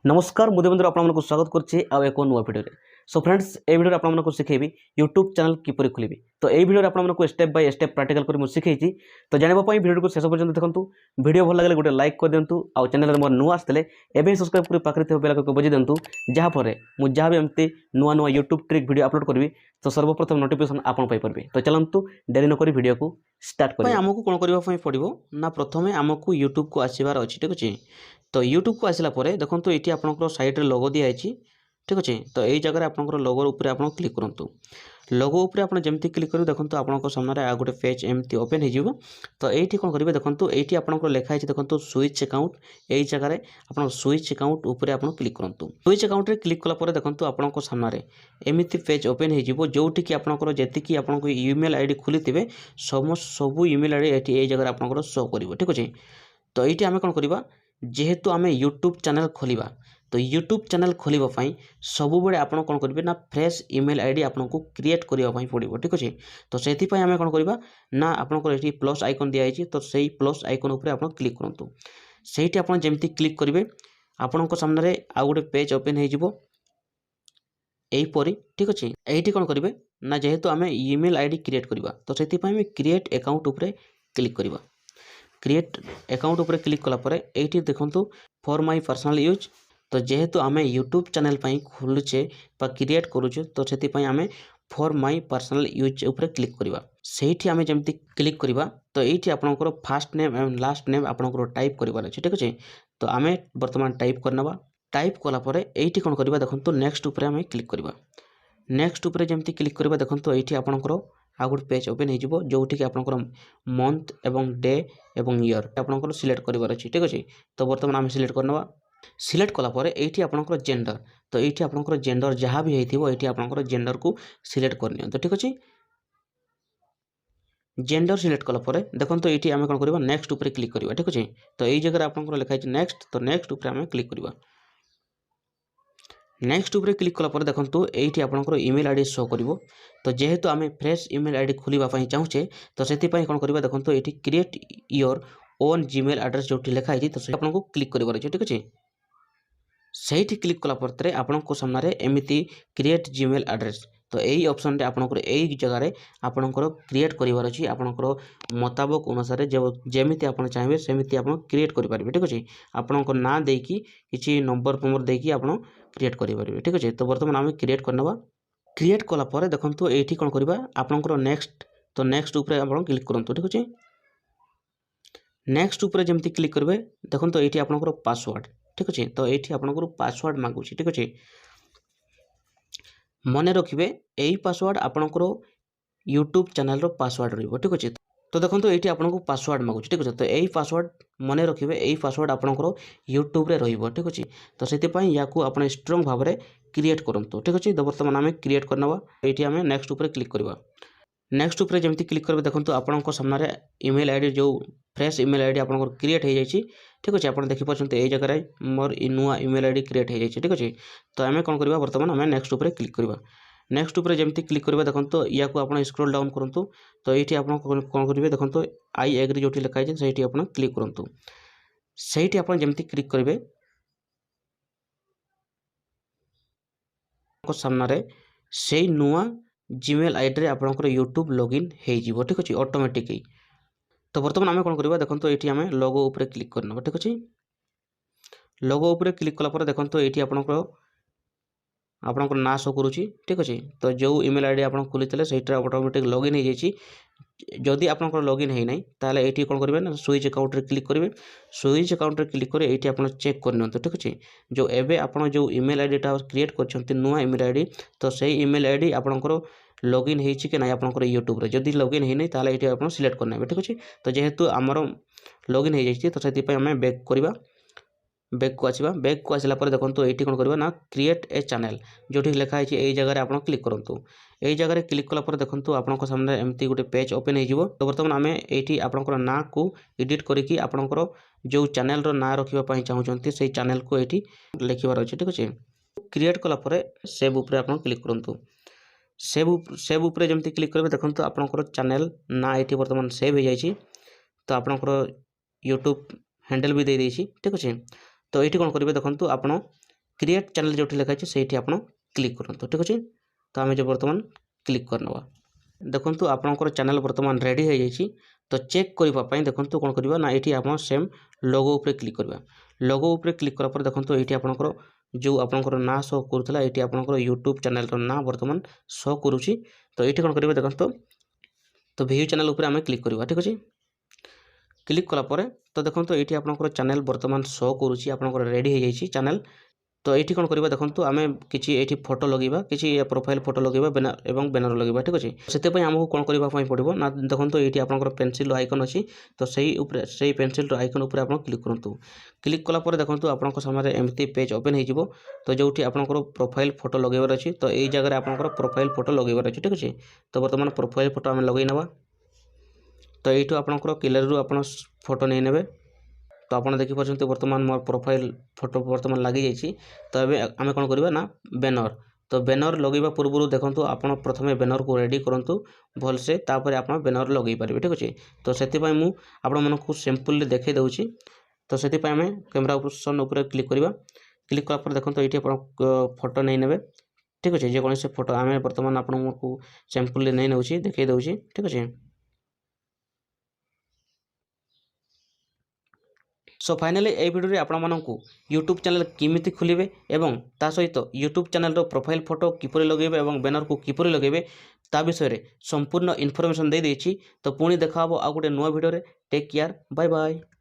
नमस्कार मुझे बंधु आपको स्वागत करछि एक नुआ भिडियो सो फ्रेंड्स ए भिडियो आपको शिखेबी यूट्यूब चैनल किपर खोलि। तो ये भिडियो आपको स्टेप बाय स्टेप प्रैक्टिकल कर शिखेछि। तो जानापी भिडियो को शेष पर्यंत देखो। भिडियो भल लगे गोटे लाइक कर दिंतु आउ चैनल मोर नुआ आसते एवं सब्सक्राइब कर पाखे थे बेल को बजाई दिंतु जहाँफल मुझे जहाँ भी एमती नुआ नुआ यूट्यूब ट्रिक वीडियो अपलोड करी तो सर्वप्रथम नोटिफिकेशन आपन पाइपर। तो चलतु डेरी नक वीडियो को स्टार्ट कर। आमको कौन करने पड़ो ना प्रथम आमको यूट्यूब को आसबार अच्छी ठीक अच्छे। तो यूट्यूब को आसला देखो ये आपंकर साइड रे लोगो दिखाई ठीक अच्छे। तो यही जगह आपंकर लोगो उपर आप क्लिक करूँ। लोगो उपर आप जमी क्लिक करेंगे देखो आपंक सामने आ गए पेज एमती ओपन हो। तो ये कौन करेंगे देखो ये आपंकर लिखाई देखो स्विच अकाउंट यही जगह आप स्विच अकाउंट उपर आप क्लिक करूँ। स्विच अकाउंट रे क्लिक कला देखो आपंक सामने एमती पेज ओपन हो जोटि आपंकर जी आपको ईमेल आईडी खोली थे सब ईमेल आईडी ये जगह आपंकर शो कर ठीक अच्छे। तो ये आम कौन करवा जेहेतु आम यूट्यूब चैनल खोलिबा तो यूट्यूब चैनल खोलिबा सब बड़े आप कौन करेंगे ना फ्रेश ईमेल आईडी आपको क्रिएट करने पड़ो ठीक अच्छे। तो से आम कौन करवा ना आपंकर प्लस आइकन दिखाई तो सही प्लस आइकन उपर आप क्लिक करूँ। से आप जमी क्लिक करेंगे आपण सामने आउ गए पेज ओपन हो ठीक अच्छे। ये कौन करेंगे ना जेहेतु आम ईमेल आईडी क्रिएट करवा तो से क्रिएट अकाउंट उपर क्लिक करवा। क्रिएट अकाउंट उपर क्लिक कलापर ये देखो फॉर माय पर्सनल यूज। तो जेहेतु आम यूट्यूब चैनल खोलुचे क्रिएट करुचे तो से आम फॉर माय पर्सनल यूज उपर क्लिक करवा। से आम जमी क्लिक करवा तो ये आपंकर fast name and last name आपंकर टाइप करार अच्छे ठीक अच्छे। तो आम बर्तमान टाइप करना टाइप कलापर ये कौन करवा देखो नेक्स्ट उपर आम क्लिक करवा। नेक्स्ट उपर जमी क्लिक करवा देखो ये आपंकर आ गए पेज ओपन हो जोटि आपंकर मंथ एवं डे एवं ईयर आपंकर सिलेक्ट करार अच्छे ठीक अच्छे। तो बर्तमान आम सिलेक्ट करना सिलेक्ट कलापर ये आपंकर जेंडर तो ये आपंकर जेंडर जहाँ भी होती ये आपंकर जेंडर को सिलेक्ट करनी तो ठीक अच्छे। जेंडर सिलेक्ट कलापर देखो ये आम कौन करवा नेक्स्ट उपर क्लिक करवा ठीक अच्छे। तो यही जगह आपंकर लिखाई नेक्स्ट तो नेक्स्ट उपर आम क्लिक करवा। नेक्स्ट उपर क्लिक कलापर देखो ये आपंकर ईमेल आईडी शो कर। तो जेहेतु आम फ्रेश ईमेल आईडी खोलने चाहूचे तो से कौन करवा देखो ये create your own Gmail address जो लिखाई तो आपको क्लिक करार ठीक अच्छे। से क्लिक कलापर आपण सामने एमती क्रिएट जीमेल एड्रेस तो यही ऑप्शन रे आपनकर यही जगह आपनकर क्रिएट करार अच्छी आपनकर मुताबक अनुसार जमी आप चाहिए सेमती आप क्रिएट करेंगे ठीक अच्छे। आपनकर ना देकी किसी नंबर फंबर देकी आप क्रिएट करेंगे ठीक अच्छे। तो बर्तमान आम क्रिएट करना क्रिएट कलापर देखो ये कौन करवा आपनकर नेक्स्ट तो नेक्स्ट उपर आप क्लिक करूँ ठीक अच्छे। नेक्स्ट उपर जमी क्लिक करेंगे देखो तो ये आपनकर पासवर्ड ठीक अच्छे। तो ये आपनकर पासवर्ड मांगुच ठीक अच्छे। मन रखिए यही पासवर्ड आपनकर यूट्यूब चैनल रो पासवर्ड रही ठीक अच्छे। तो देखो ये आपको पासवर्ड मांगुच ठीक अच्छे। तो यही पासवर्ड मन रखिए यही पासवर्ड आपनकर यूट्यूब रे रही ठीक अच्छे। तो से या स्ट्रंग भाव में क्रिएट करूँ ठीक अच्छे। तो बर्तमान आम क्रिएट करना ये आम नेक्स्ट उपर क्लिक करवा। नेक्स्ट उपर जमी क्लिक करेंगे देखो आपंक सामने ईमेल आईडी जो फ्रेश ईमेल आईडी आपंकर क्रिएट हो जाए ठीक अच्छे। आप देखिए यही जगह मोर नुआ ईमेल आईडी क्रिएट हो जाए ठीक अच्छे। तो आम कौन करवा बर्तमान आम नेक्स्ट उपर क्लिक करवा। नेक्स्ट उपर जमी क्लिक करवा देखो या आप स्क्रॉल डाउन करूँ। तो ये आप कौन करेंगे देखो आई एग्री जो लिखाई से आप क्लिक करूँ। से आप जमी क्लिक करेंगे सामने से नुआ जीमेल आईडी रे आपनकर यूट्यूब लॉगिन हो ठीक अच्छे ऑटोमेटिक। तो बर्तमान आम कौन करवा देखो ये आम लोगो उपर क्लिक करना ठीक अच्छे। लोगो उपर क्लिक कलापर देखो ये आपनकर ना शो करुच्ची ठीक अच्छे। तो जो ईमेल आईडी आप खोली से ऑटोमेटिक लॉगिन हो जाए। जदि आपनकर लॉगिन है ना ताले ये कौन करेंगे ना स्विच अकाउंट रे क्लिक करेंगे। स्विच अकाउंट रे क्लिक करे ये आप चेक करनी ठीक अच्छे। जो एवं आप जो ईमेल आईडीटा क्रिएट कर नुआ ईमेल आईडी तो से ईमेल आईडी आपनकर लॉगिन होती कि ना आपनकर यूट्यूब रे जदि लॉगिन है नहीं ताले ये आप सिलेक्ट करना ठीक अच्छे। तो जेहेतु आमर लॉगिन हो जाए तो से आम बैक करवा बैक को आसवा। बैक को आसला देखो ये कौन करवा ना क्रिएट ए चैनल जो लिखाई यही जगह आप क्लिक करूँ। यही जगह क्लिक कलापर देखो आपंक सामने एमती गोटे पेज ओपन हो। तो बर्तमान आम ये आपंकर ना को एडिट करके आपंकर जो चैनल रो ना रखापी चाहते से चैनल को ये लिखबार अच्छे ठीक अच्छे। क्रिएट कलापर सेव उपर आप क्लिक करूँ। सेव उपर जमी क्लिक करेंगे देखो आपंकर चैनल ना ये बर्तमान सेव हो जाए। तो आपंकर यूट्यूब हैंडल भी दे देती ठीक अच्छे। तो ये कौन करेंगे देखो आप क्रिएट चैनल जो लिखा है से आप क्लिक करूँ। ठीक अच्छे, तो आम जो बर्तमान क्लिक करनवा देखो आपंकर चैनल बर्तमान रेडी हो जाइए। तो चेक करने देखो कौन करवा ना ये आप सेम लोगो उपरे क्लिक करवा। लोगो उपरे क्लिक करापर देखो ये आपंकर जो आपंकर ना शो करूला ये आपंकर यूट्यूब चैनल ना बर्तमान शो करुच्ची। तो ये कौन करेंगे देखो तो व्यू चैनल उपरे आम क्लिक करवा। ठीक अच्छे, क्लिक कलापर तो देखो ये आपंकर चैनल बर्तमान शो करुच्ची आपंकर रेडी हो जाइए चैनल। तो ये कौन करवा देखो आम कि फोटो लगेगा कि प्रोफाइल फोटो लगेगा बैनर एवं बैनर लगेगा। ठीक अच्छे, से आमको कौन करने पड़ो ना देखो ये आपंकर पेनसिल आइकन अच्छी। तो से पेनसिल आइकन उपर आप क्लिक करूँ। क्लिक कलापर देखो आपंक सामने एमती पेज ओपन हो। तो जो आपंकर प्रोफाइल फोटो लगेबार अच्छी तो ये जगह आपंकर प्रोफाइल फोटो लगेबार अच्छी। ठीक अच्छे, तो बर्तमान प्रोफाइल फोटो आम लगे नवा। तो यू आपंकर गैलरी आप फोटो नहीं ने। तो आप देखिए बर्तमान मोर प्रोफाइल फोटो बर्तमान लगी जाइए। तो ये आम कौन करवा ना बैनर। तो बैनर लगेगा पूर्व देखो आप प्रथम बैनर को रेडी करूँ भलसे आप बैनर लगे पारे। ठीक अच्छे, तो से आपको सिंपल देखे दूसरी। तो से आम कैमेरा ऑप्शन उपर क्लिक करवा। क्लिक कलापर देखो ये फोटो नहीं ने। ठीक अच्छे, जेकोसी फोटो आम बर्तमान आपको सिंपल नहीं नौ देखे दूसरी। ठीक अच्छे, सो फाइनाली ये भिडियो आपको यूट्यूब चैनल किमिति खोलिबे एवं ता सहित यूट्यूब चैनल प्रोफाइल फोटो किपरि लगेबे एवं बैनर को किपरि लगेबे ता विषय संपूर्ण इनफॉरमेशन दे देछि। तो पुणी देखा आ गोटे नुआ video. Take care, bye bye.